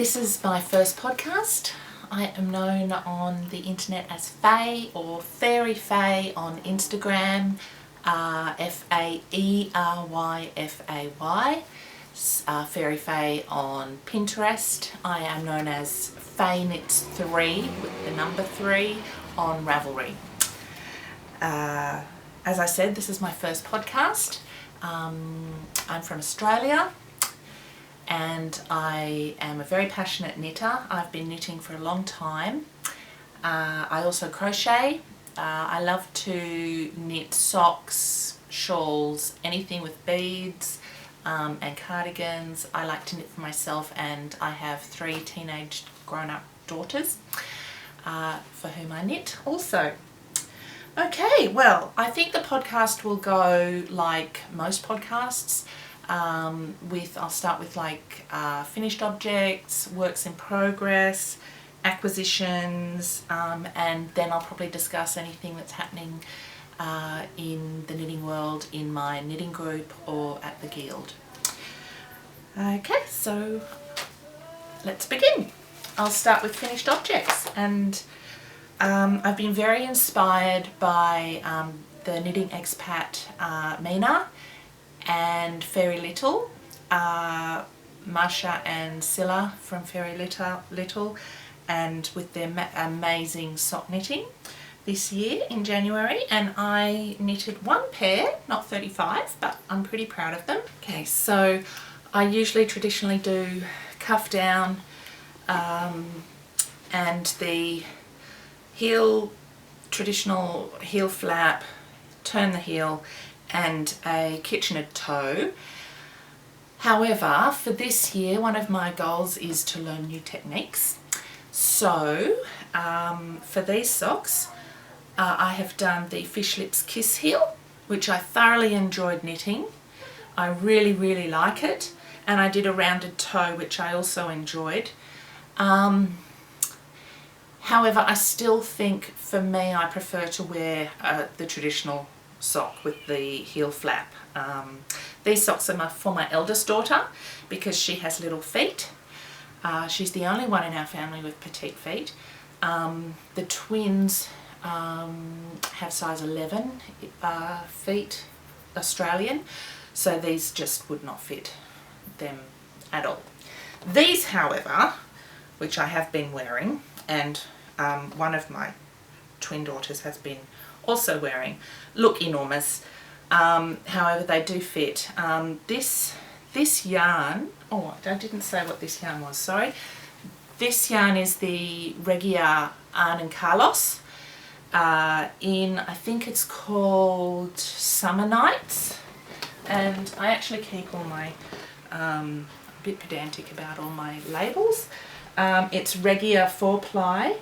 This is my first podcast. I am known on the internet as Faye or Faeryfay on Instagram, Faeryfay, Faeryfay on Pinterest. I am known as Fayknits3 with the number 3 on Ravelry. As I said, this is my first podcast. I'm from Australia and I am a very passionate knitter. I've been knitting for a long time. I also crochet. I love to knit socks, shawls, anything with beads and cardigans. I like to knit for myself, and I have 3 teenage grown-up daughters for whom I knit also. Okay, well, I think the podcast will go like most podcasts. I'll start with like finished objects, works in progress, acquisitions, and then I'll probably discuss anything that's happening in the knitting world in my knitting group or at the guild. Okay, so let's begin. I'll start with finished objects, and I've been very inspired by the knitting expat Mina and Fairy Little, Masha and Scylla from Fairy Little, and with their amazing sock knitting this year in January, and I knitted 1 pair, not 35, but I'm pretty proud of them. Okay, so I usually traditionally do cuff down and the traditional heel flap, turn the heel, and a Kitchener toe. However, for this year, one of my goals is to learn new techniques. So for these socks, I have done the Fish Lips Kiss heel, which I thoroughly enjoyed knitting. I really like it, and I did a rounded toe, which I also enjoyed. However, I still think for me I prefer to wear the traditional sock with the heel flap. These socks are for my eldest daughter because she has little feet. She's the only one in our family with petite feet. The twins have size 11 feet Australian, so these just would not fit them at all. These, however, which I have been wearing, and one of my twin daughters has been also wearing, look enormous. However, they do fit. This yarn, oh, I didn't say what this yarn was, sorry. This yarn is the Regia Arn and Carlos in, I think it's called Summer Nights, and I actually keep all my, a bit pedantic about all my labels. It's Regia 4-ply,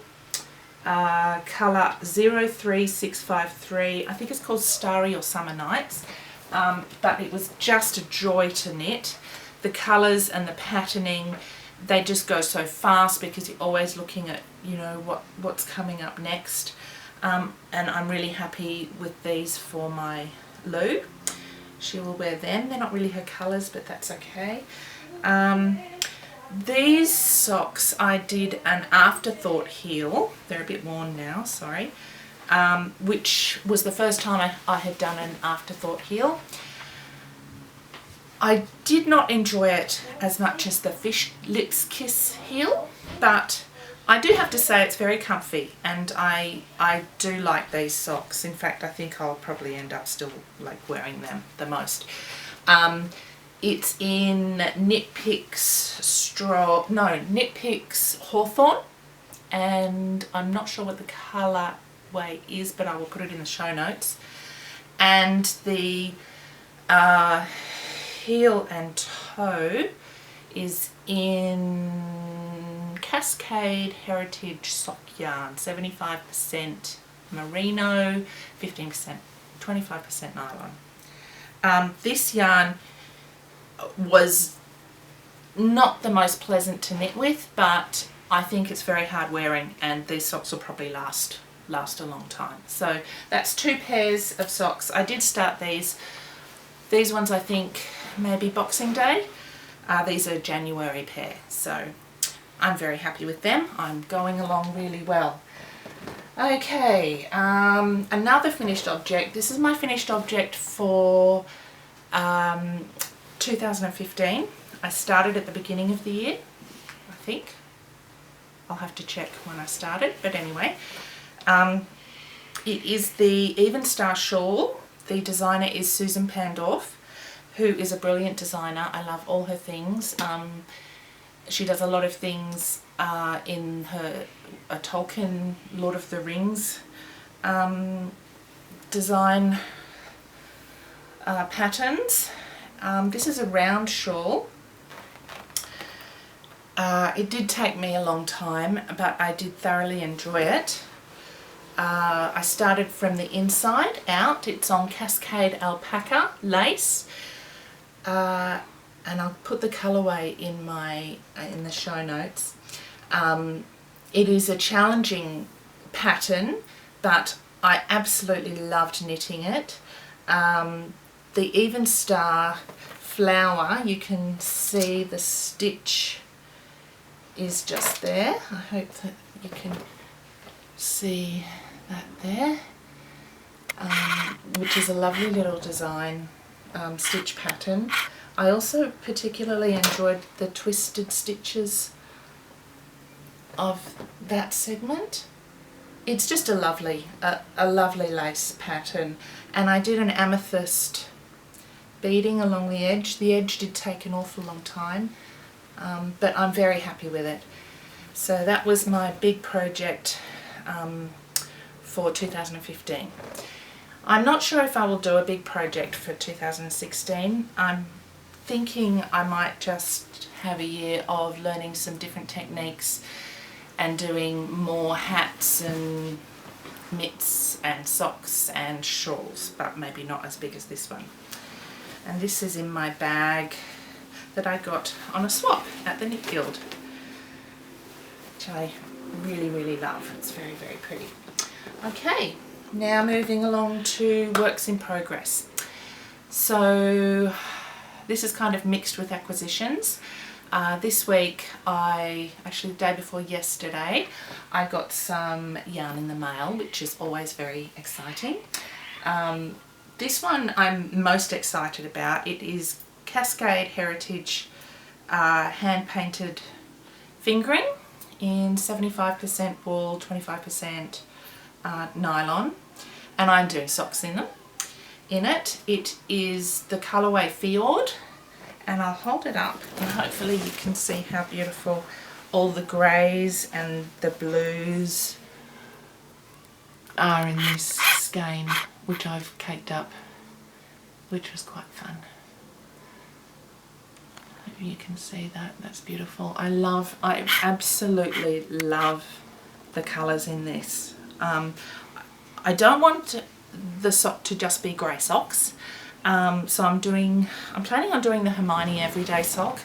colour 03653, I think it's called Starry or Summer Nights, but it was just a joy to knit. The colours and the patterning, they just go so fast because you're always looking at, you know, what's coming up next, and I'm really happy with these for my Lou. She will wear them. They're not really her colours, but that's okay. These socks I did an afterthought heel. They're a bit worn now, sorry, which was the first time I had done an afterthought heel. I did not enjoy it as much as the Fish Lips Kiss heel, but I do have to say it's very comfy, and I do like these socks. In fact, I think I'll probably end up still like wearing them the most. It's in Knit Picks Hawthorn, and I'm not sure what the colourway is, but I will put it in the show notes. And the heel and toe is in Cascade Heritage sock yarn, 75% merino, 15%, 25% nylon. This yarn was not the most pleasant to knit with, but I think it's very hard wearing, and these socks will probably last a long time. So that's 2 pairs of socks. I did start these ones, I think maybe Boxing Day. These are January pair, so I'm very happy with them. I'm going along really well. Okay, another finished object. This is my finished object for 2015. I started at the beginning of the year, I think. I'll have to check when I started, but anyway. It is the Even Star Shawl. The designer is Susan Pandorf, who is a brilliant designer. I love all her things. She does a lot of things in her Tolkien Lord of the Rings design patterns. This is a round shawl. It did take me a long time, but I did thoroughly enjoy it. I started from the inside out. It's on Cascade alpaca lace, and I'll put the colourway in the show notes. It is a challenging pattern, but I absolutely loved knitting it. The Even Star flower, you can see the stitch is just there. I hope that you can see that there, which is a lovely little design stitch pattern. I also particularly enjoyed the twisted stitches of that segment. It's just a lovely lace pattern, and I did an amethyst beading along the edge. The edge did take an awful long time, but I'm very happy with it. So that was my big project for 2015. I'm not sure if I will do a big project for 2016. I'm thinking I might just have a year of learning some different techniques and doing more hats and mitts and socks and shawls, but maybe not as big as this one. And this is in my bag that I got on a swap at the Knit Guild, which I really love. It's very pretty. Okay, now moving along to works in progress. So this is kind of mixed with acquisitions. This week, actually the day before yesterday, I got some yarn in the mail, which is always very exciting. This one I'm most excited about. It is Cascade Heritage hand-painted fingering in 75% wool, 25% nylon, and I'm doing socks in it. It is the colourway Fjord, and I'll hold it up and hopefully you can see how beautiful all the greys and the blues are in this skein, which I've caked up, which was quite fun. Hope you can see that. That's beautiful. I absolutely love the colours in this. I don't want the sock to just be grey socks, so I'm planning on doing the Hermione Everyday sock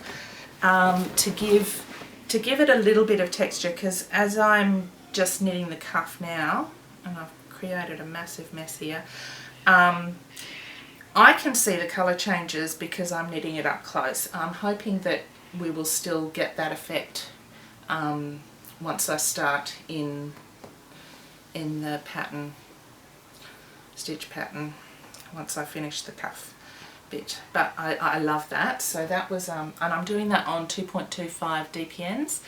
to give it a little bit of texture, because as I'm just knitting the cuff now, and I've created a massive mess here, I can see the colour changes because I'm knitting it up close. I'm hoping that we will still get that effect once I start in the pattern, stitch pattern, once I finish the cuff bit. But I love that. So that was, and I'm doing that on 2.25 DPNs,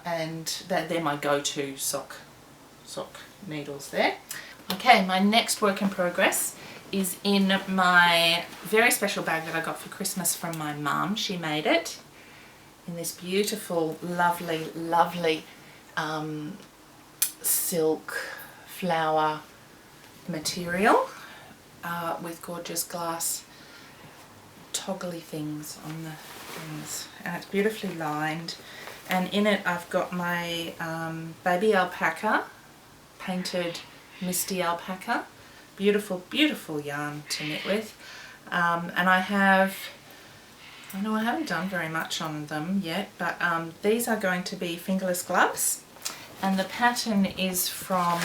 and they're my go-to sock needles there. Okay, my next work in progress is in my very special bag that I got for Christmas from my mum. She made it in this beautiful, lovely silk flower material with gorgeous glass toggly things on the things, and it's beautifully lined, and in it I've got my baby alpaca, painted misty alpaca, beautiful yarn to knit with, and I know I haven't done very much on them yet, but these are going to be fingerless gloves, and the pattern is from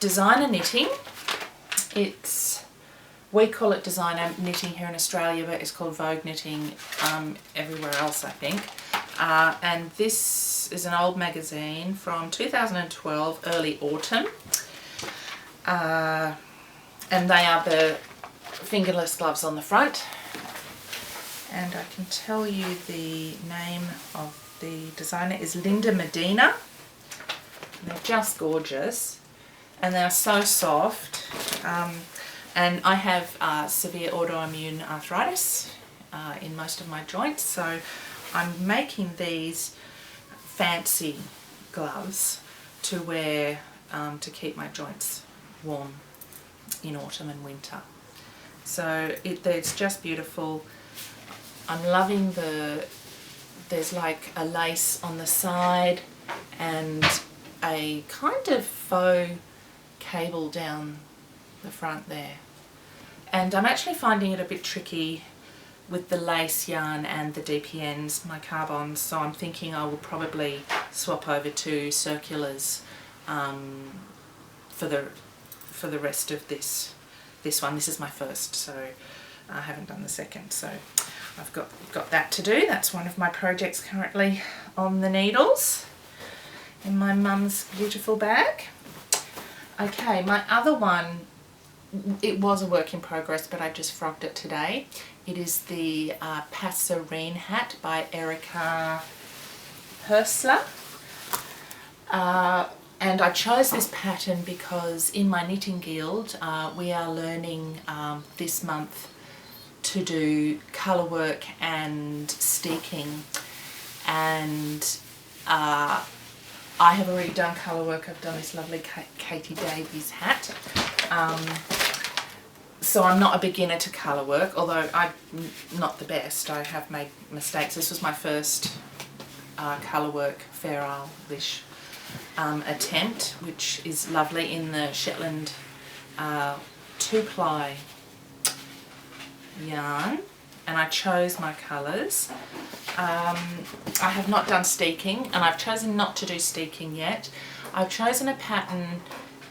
Designer Knitting. We call it Designer Knitting here in Australia, but it's called Vogue Knitting everywhere else, I think. and this is an old magazine from 2012, early autumn, and they are the fingerless gloves on the front, and I can tell you the name of the designer is Linda Medina. They're just gorgeous, and they're so soft, and I have severe autoimmune arthritis in most of my joints, so I'm making these fancy gloves to wear to keep my joints warm in autumn and winter. So it's just beautiful. I'm loving there's like a lace on the side and a kind of faux cable down the front there. And I'm actually finding it a bit tricky with the lace yarn and the DPNs, my carbons, so I'm thinking I will probably swap over to circulars for the rest of this one. This is my first, so I haven't done the second, so I've got that to do. That's one of my projects currently on the needles in my mum's beautiful bag. Okay, my other one, it was a work in progress, but I just frogged it today. It is the Passerine Hat by Erica Hersler. And I chose this pattern because in my knitting guild we are learning this month to do colour work and steeking, and I have already done colour work. I've done this lovely Katie Davies hat. So I'm not a beginner to colour work, although I'm not the best. I have made mistakes. This was my first colour work Faeryfay attempt, which is lovely in the Shetland 2-ply yarn, and I chose my colours. I have not done steeking, and I've chosen not to do steeking yet. I've chosen a pattern,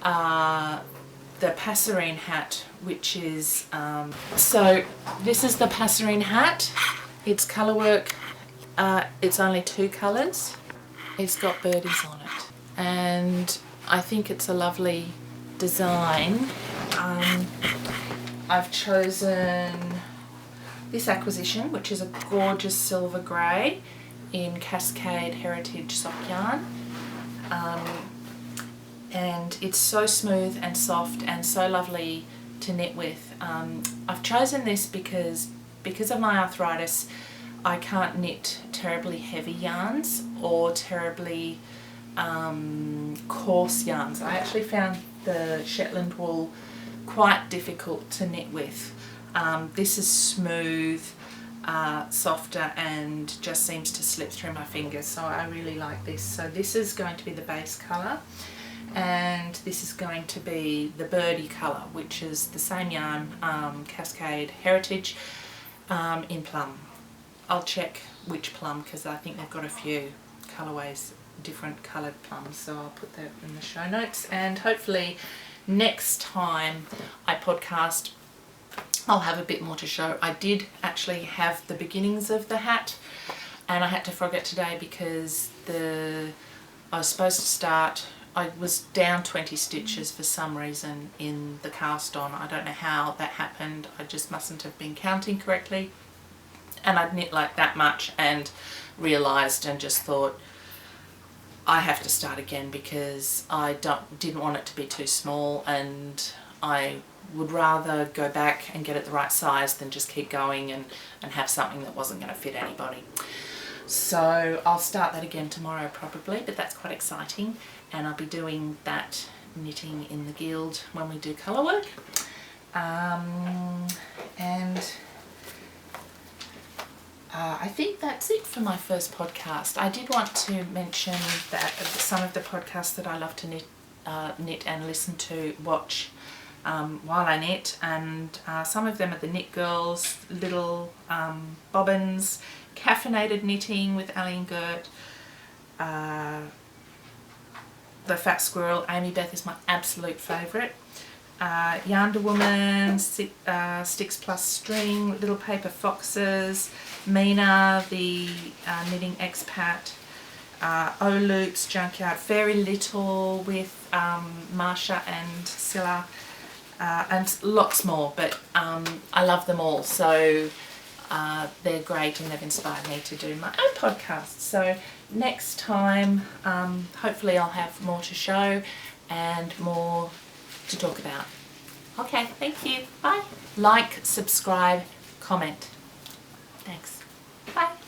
the Passerine Hat, which is, so this is the Passerine Hat. It's colour work, it's only 2 colours. It's got birdies on it, and I think it's a lovely design. I've chosen this acquisition, which is a gorgeous silver grey in Cascade Heritage sock yarn. And it's so smooth and soft and so lovely to knit with. I've chosen this because of my arthritis. I can't knit terribly heavy yarns or terribly coarse yarns. I actually found the Shetland wool quite difficult to knit with. This is smooth, softer, and just seems to slip through my fingers, so I really like this. So this is going to be the base colour, and this is going to be the birdie colour, which is the same yarn, Cascade Heritage, in plum. I'll check which plum because I think they've got a few colourways, different coloured plums, so I'll put that in the show notes. And hopefully next time I podcast I'll have a bit more to show. I did actually have the beginnings of the hat, and I had to frog it today because I was supposed to start, I was down 20 stitches for some reason in the cast on. I don't know how that happened. I just mustn't have been counting correctly, and I'd knit like that much and realised and just thought I have to start again because I didn't want it to be too small, and I would rather go back and get it the right size than just keep going and have something that wasn't going to fit anybody. So I'll start that again tomorrow probably, but that's quite exciting, and I'll be doing that knitting in the guild when we do colour work. I think that's it for my first podcast. I did want to mention that some of the podcasts that I love to knit and listen to, watch while I knit, and some of them are the Knit Girls, Little Bobbins, Caffeinated Knitting with Ali and Gert, The Fat Squirrel. Amy Beth is my absolute favourite. Yarnda Woman, Sticks Plus String, Little Paper Foxes, Mina, the Knitting Expat, O-Loops, Junkyard, Very Little with Marsha and Scylla, and lots more, but I love them all, so they're great and they've inspired me to do my own podcast. So next time hopefully I'll have more to show and more to talk about. Okay, thank you. Bye. Like, subscribe, comment. Thanks. Bye.